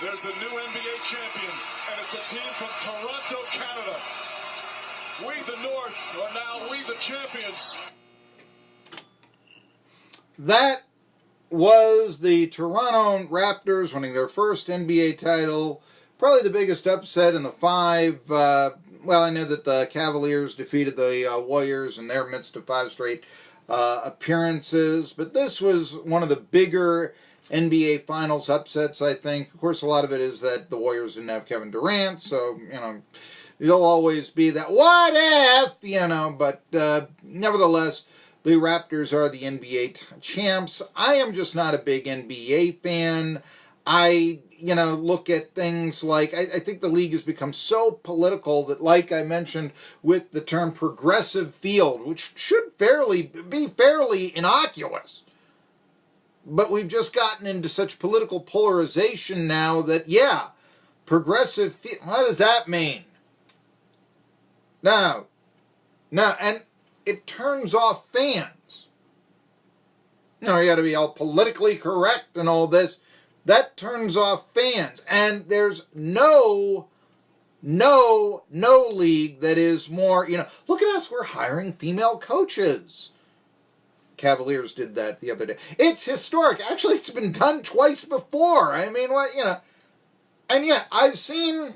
There's a new NBA champion, and it's a team from Toronto, Canada. We, the North, are now we, the champions. That was the Toronto Raptors winning their first NBA title. Probably the biggest upset in the five. Well, I know that the Cavaliers defeated the Warriors in their midst of 5 straight appearances, but this was one of the bigger NBA Finals upsets, I think. Of course, a lot of it is that the Warriors didn't have Kevin Durant, so, there'll always be that what if, but nevertheless, the Raptors are the NBA champs. I am just not a big NBA fan. I look at things like, I think the league has become so political that, like I mentioned with the term progressive field, which should be fairly innocuous, but we've just gotten into such political polarization now that, progressive field, what does that mean? No, and it turns off fans. You got to be all politically correct and all this. That turns off fans. And there's no league that is more, look at us, we're hiring female coaches. Cavaliers did that the other day. It's historic. Actually, it's been done twice before. I mean, and yet, I've seen,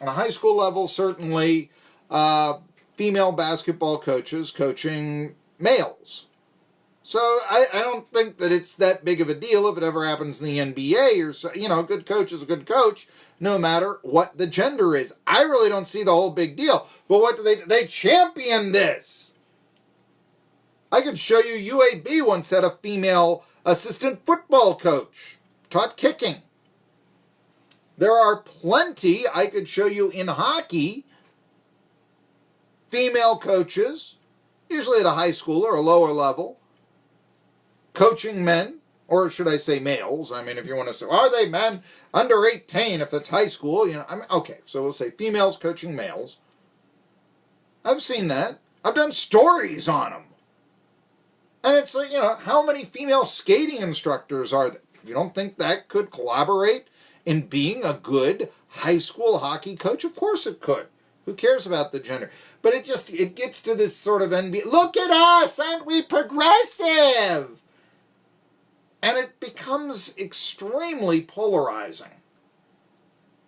on a high school level, certainly, female basketball coaches coaching males. So I don't think that it's that big of a deal if it ever happens in the NBA or so. A good coach is a good coach no matter what the gender is. I really don't see the whole big deal. But what do they champion this? I could show you UAB once had a female assistant football coach, taught kicking. There are plenty I could show you in hockey. Female coaches, usually at a high school or a lower level, coaching men, or should I say males? I mean, if you want to say, are they men under 18 if it's high school? Okay, so we'll say females coaching males. I've seen that. I've done stories on them. And it's like, how many female skating instructors are there? You don't think that could collaborate in being a good high school hockey coach? Of course it could. Who cares about the gender? But it gets to this sort of NBA. Look at us! Aren't we progressive? And it becomes extremely polarizing.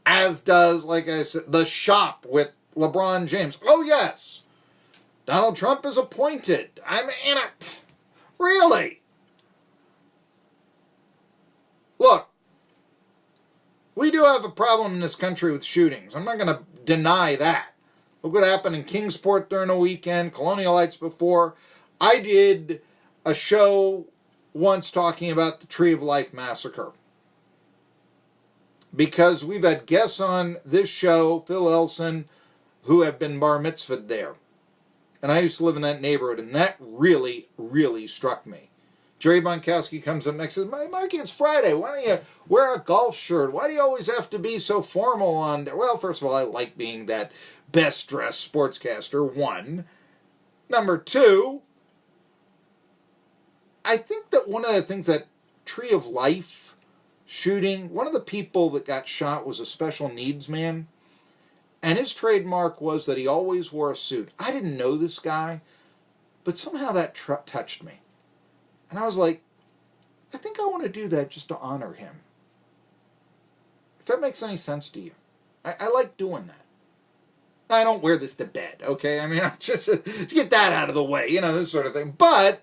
As does, like I said, the shop with LeBron James. Oh, yes. Donald Trump is appointed. Really? Look, we do have a problem in this country with shootings. I'm not going to deny that. Look what happened in Kingsport during the weekend, Colonial Heights before. I did a show once talking about the Tree of Life massacre. Because we've had guests on this show, Phil Elson, who have been bar mitzvahed there. And I used to live in that neighborhood, and that really, really struck me. Jerry Bonkowski comes up next and says, Marky, it's Friday. Why don't you wear a golf shirt? Why do you always have to be so formal on there? Well, first of all, I like being that best-dressed sportscaster, 1. Number 2, I think that one of the things that Tree of Life shooting, one of the people that got shot was a special needs man. And his trademark was that he always wore a suit. I didn't know this guy, but somehow that touched me. And I was like, I think I want to do that just to honor him. If that makes any sense to you. I like doing that. I don't wear this to bed, okay? I mean, just to get that out of the way, this sort of thing. But,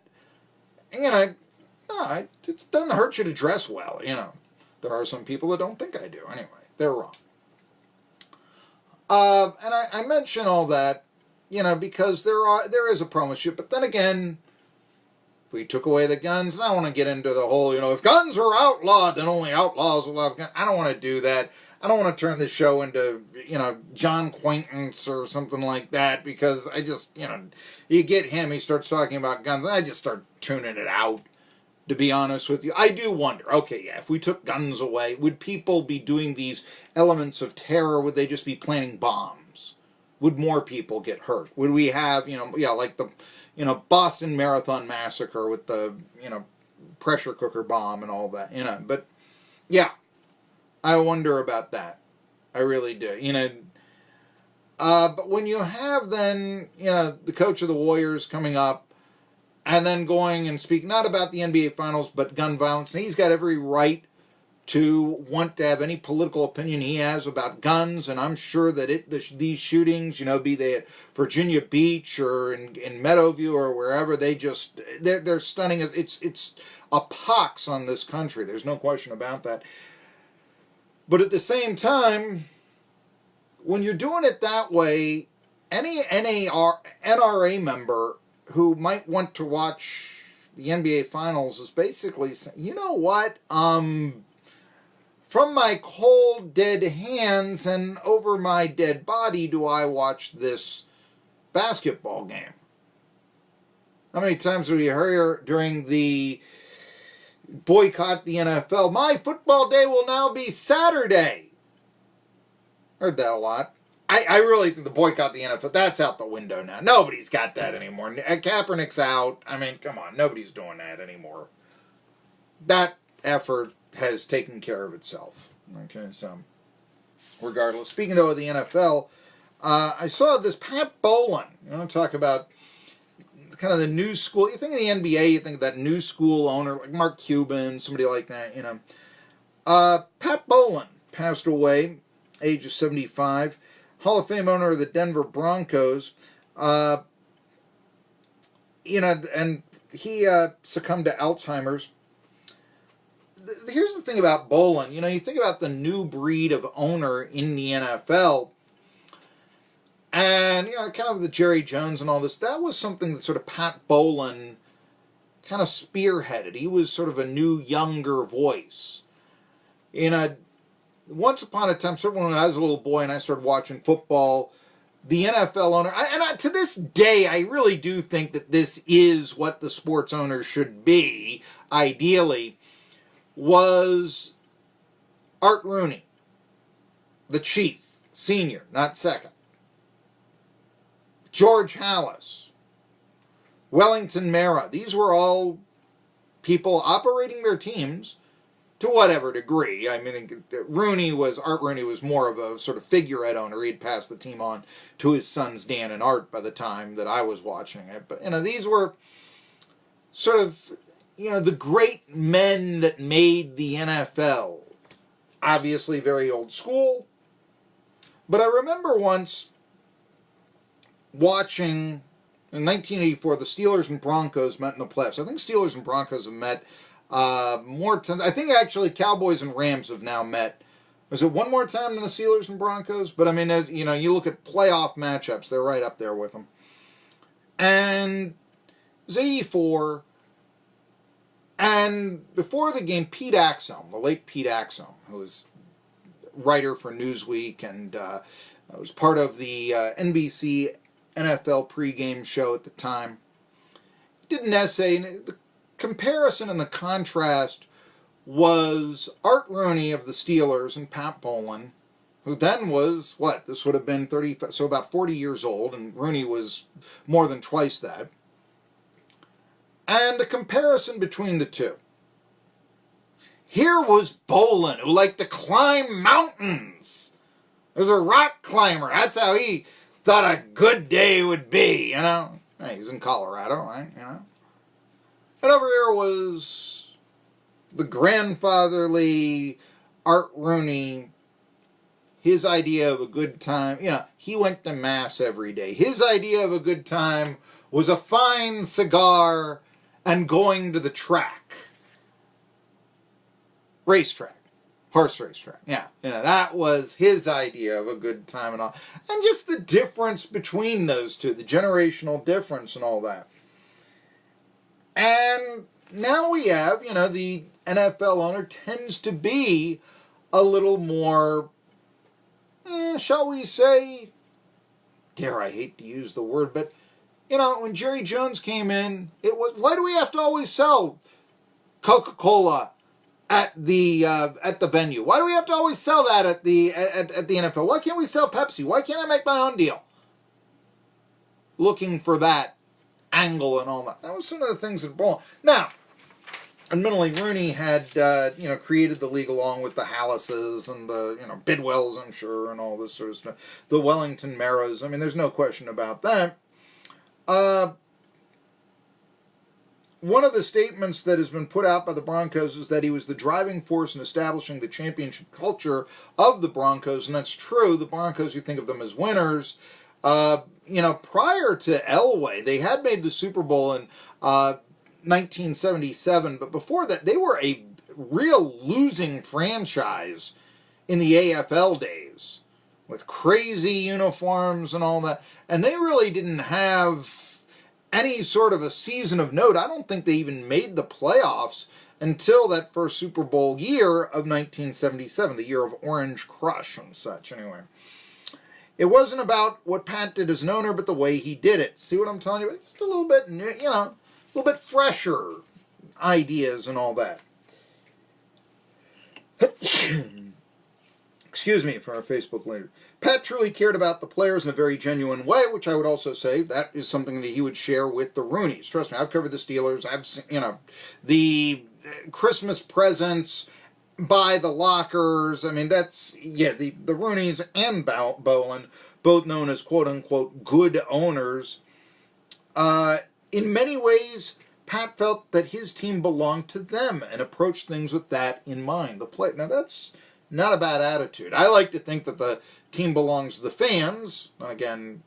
no, it doesn't hurt you to dress well, There are some people that don't think I do. Anyway, they're wrong. And I mention all that, because there is a promo shoot. But then again, if we took away the guns, and I don't want to get into the whole, if guns are outlawed, then only outlaws will have guns. I don't want to do that. I don't want to turn this show into, John Quaintance or something like that, because I just, you get him, he starts talking about guns, and I just start tuning it out, to be honest with you. I do wonder, okay, if we took guns away, would people be doing these elements of terror? Would they just be planting bombs? Would more people get hurt? Would we have, like the, Boston Marathon massacre with the, pressure cooker bomb and all that, but, yeah. I wonder about that. I really do. But when you have then, the coach of the Warriors coming up and then going and speak not about the NBA Finals, but gun violence, and he's got every right to want to have any political opinion he has about guns, and I'm sure that these shootings, be they at Virginia Beach or in Meadowview or wherever, they're stunning. It's a pox on this country. There's no question about that. But at the same time, when you're doing it that way, any NRA member who might want to watch the NBA Finals is basically saying, you know what, from my cold, dead hands and over my dead body do I watch this basketball game. How many times do we hear during the boycott the NFL, my football day will now be Saturday? Heard that a lot. I really think the boycott the NFL, that's out the window now. Nobody's got that anymore. Kaepernick's out. I mean, come on. Nobody's doing that anymore. That effort has taken care of itself. Okay, so regardless. Speaking, though, of the NFL, I saw this Pat Bowlen. Talk about kind of the new school. You think of the NBA, you think of that new school owner, like Mark Cuban, somebody like that, Pat Bowlen passed away, age of 75. Hall of Fame owner of the Denver Broncos. And he succumbed to Alzheimer's. Here's the thing about Bowlen. You think about the new breed of owner in the NFL. And, kind of the Jerry Jones and all this. That was something that sort of Pat Bowlen kind of spearheaded. He was sort of a new, younger voice. Once upon a time, certainly when I was a little boy and I started watching football, the NFL owner, to this day, I really do think that this is what the sports owner should be, ideally, was Art Rooney, the chief, senior, not second. George Halas, Wellington Mara. These were all people operating their teams to whatever degree. I mean, Art Rooney was more of a sort of figurehead owner. He'd passed the team on to his sons Dan and Art by the time that I was watching it. But, these were sort of, the great men that made the NFL. Obviously very old school. But I remember once watching, in 1984, the Steelers and Broncos met in the playoffs. I think Steelers and Broncos have met more times. I think actually Cowboys and Rams have now met. Was it one more time than the Steelers and Broncos? But I mean, you look at playoff matchups, they're right up there with them. And it was 84. And before the game, Pete Axum, the late Pete Axum, who was writer for Newsweek and was part of the NBC NFL pregame show at the time, he did an essay, and the comparison and the contrast was Art Rooney of the Steelers and Pat Bowlen, who then was, this would have been about 40 years old, and Rooney was more than twice that. And the comparison between the two. Here was Bowlen, who liked to climb mountains. He was a rock climber. That's how he thought a good day would be, Hey, he's in Colorado, right, And over here was the grandfatherly Art Rooney. His idea of a good time, he went to Mass every day. His idea of a good time was a fine cigar and going to the track. Racetrack. Horse racetrack. Yeah. That was his idea of a good time and all. And just the difference between those two, the generational difference and all that. And now we have, the NFL owner tends to be a little more, shall we say, I hate to use the word, but, when Jerry Jones came in, it was, why do we have to always sell Coca-Cola at the venue? Why do we have to always sell that at the NFL? Why can't we sell Pepsi? Why can't I make my own deal? Looking for that angle and all that. That was some of the things that Bowlen. Now, admittedly, Rooney had, created the league along with the Hallises and the, Bidwells, I'm sure, and all this sort of stuff. The Wellington Maras. I mean, there's no question about that. One of the statements that has been put out by the Broncos is that he was the driving force in establishing the championship culture of the Broncos, and that's true. The Broncos, you think of them as winners. Prior to Elway, they had made the Super Bowl in 1977, but before that, they were a real losing franchise in the AFL days, with crazy uniforms and all that, and they really didn't have any sort of a season of note. I don't think they even made the playoffs until that first Super Bowl year of 1977, the year of Orange Crush and such, anyway. It wasn't about what Pat did as an owner, but the way he did it. See what I'm telling you? Just a little bit, a little bit fresher ideas and all that. Excuse me for our Facebook later. Pat truly cared about the players in a very genuine way, which I would also say that is something that he would share with the Rooneys. Trust me, I've covered the Steelers. I've seen, the Christmas presents by the lockers. I mean, that's, the Rooneys and Bowlen, both known as quote-unquote good owners. In many ways, Pat felt that his team belonged to them and approached things with that in mind. Now, that's not a bad attitude. I like to think that the team belongs to the fans. And again,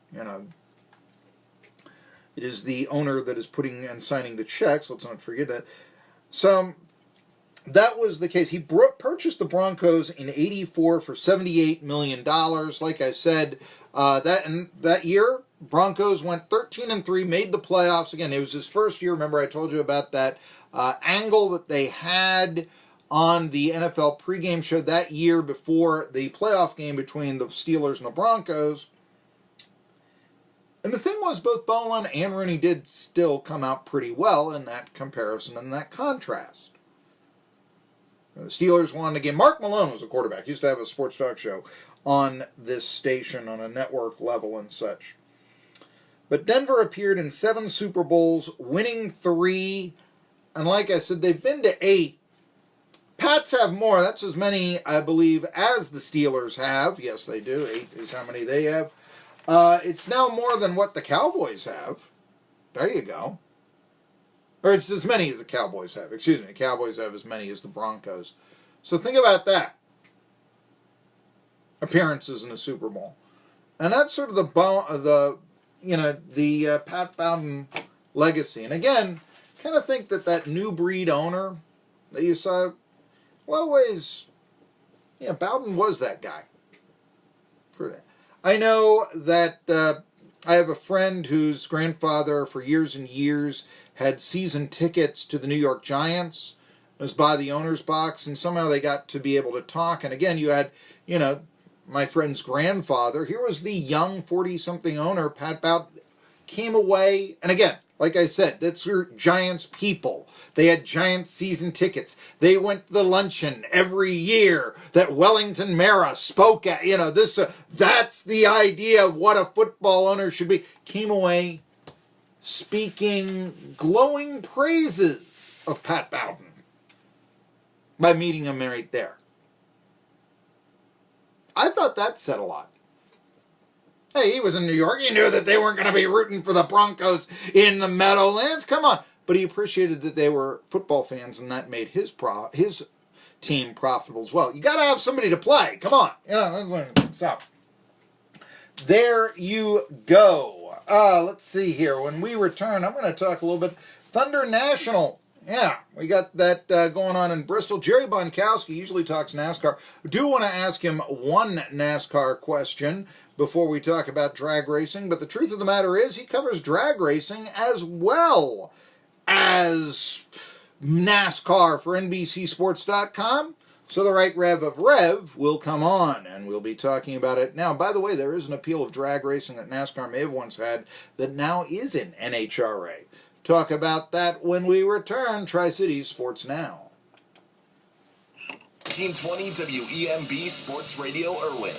it is the owner that is putting and signing the checks. Let's not forget that. So that was the case. He purchased the Broncos in '84 for $78 million. Like I said, that year, Broncos went 13-3, made the playoffs. Again, it was his first year. Remember, I told you about that angle that they had on the NFL pregame show that year before the playoff game between the Steelers and the Broncos. And the thing was, both Bowlen and Rooney did still come out pretty well in that comparison and that contrast. The Steelers wanted to get... Mark Malone was the quarterback. He used to have a sports talk show on this station on a network level and such. But Denver appeared in 7 Super Bowls, winning 3. And like I said, they've been to 8. Pats have more. That's as many, I believe, as the Steelers have. Yes, they do. 8 is how many they have. It's now more than what the Cowboys have. There you go. Or it's as many as the Cowboys have. Excuse me. The Cowboys have as many as the Broncos. So think about that. Appearances in the Super Bowl. And that's sort of the Pat Bowden legacy. And again, kind of think that new breed owner that you saw, a lot of ways, Bowden was that guy. I know that I have a friend whose grandfather, for years and years, had season tickets to the New York Giants. It was by the owner's box, and somehow they got to be able to talk. And again, you had, my friend's grandfather. Here was the young 40-something owner, Pat Bowden, came away, and again, like I said, that's your Giants people. They had Giants season tickets. They went to the luncheon every year that Wellington Mara spoke at. That's the idea of what a football owner should be. Came away speaking glowing praises of Pat Bowden by meeting him right there. I thought that said a lot. Hey, he was in New York. He knew that they weren't going to be rooting for the Broncos in the Meadowlands. Come on. But he appreciated that they were football fans, and that made his team profitable as well. You got to have somebody to play. Come on. So there you go. Let's see here. When we return, I'm going to talk a little bit. Thunder National. Yeah, we got that going on in Bristol. Jerry Bonkowski usually talks NASCAR. I do want to ask him one NASCAR question before we talk about drag racing, but the truth of the matter is he covers drag racing as well as NASCAR for NBCSports.com. So the right Rev of Rev will come on, and we'll be talking about it now. By the way, there is an appeal of drag racing that NASCAR may have once had that now is in NHRA. Talk about that when we return. Tri-Cities Sports Now. 1920 WEMB Sports Radio Irwin.